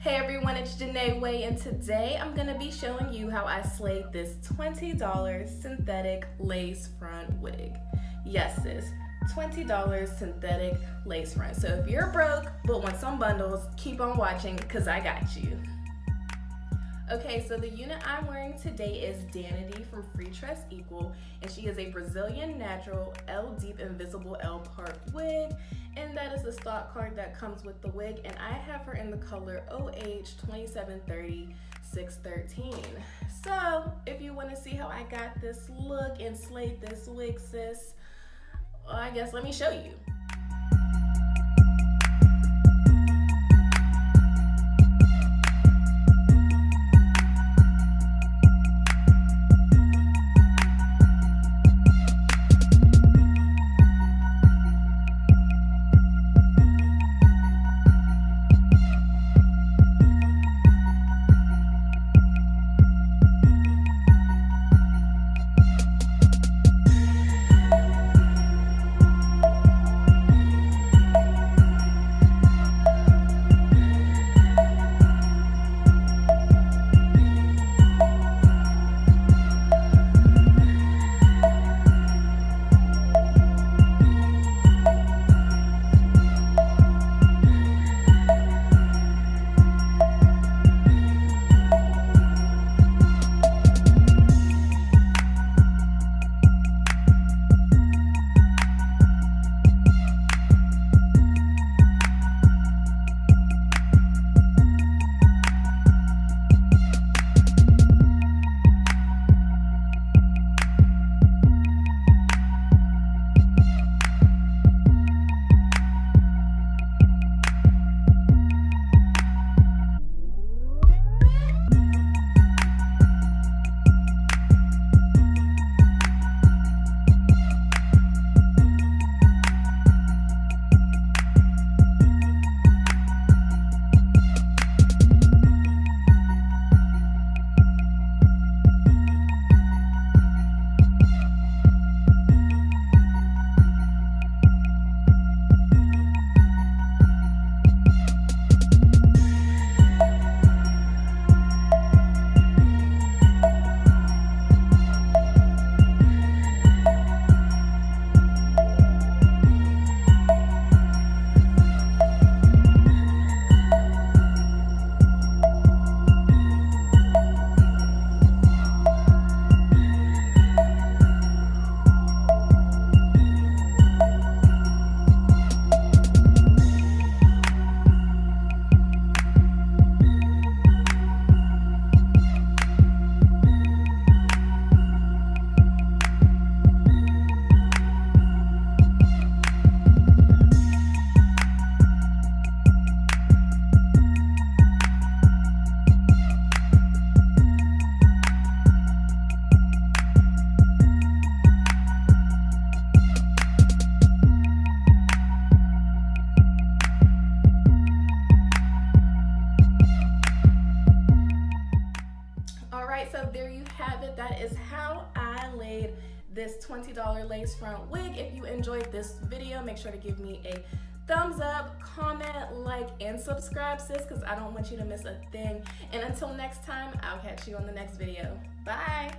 Hey everyone, it's Janay, and today I'm going to be showing you how I slayed this $20 synthetic lace front wig. Yes sis, $20 synthetic lace front. So if you're broke but want some bundles, keep on watching because I got you. Okay, so the unit I'm wearing today is Danity from Freetress and she is a Brazilian natural L deep invisible L part wig, and that is the stock card that comes with the wig, and I have her in the color OH2730-613. So if you want to see how I got this look and slayed this wig, sis, well, I guess let me show you. So there you have it. That is how I laid this $20 lace front wig. If you enjoyed this video, make sure to give me a thumbs up, comment, like, and subscribe, sis, because I don't want you to miss a thing. And until next time, I'll catch you on the next video. Bye.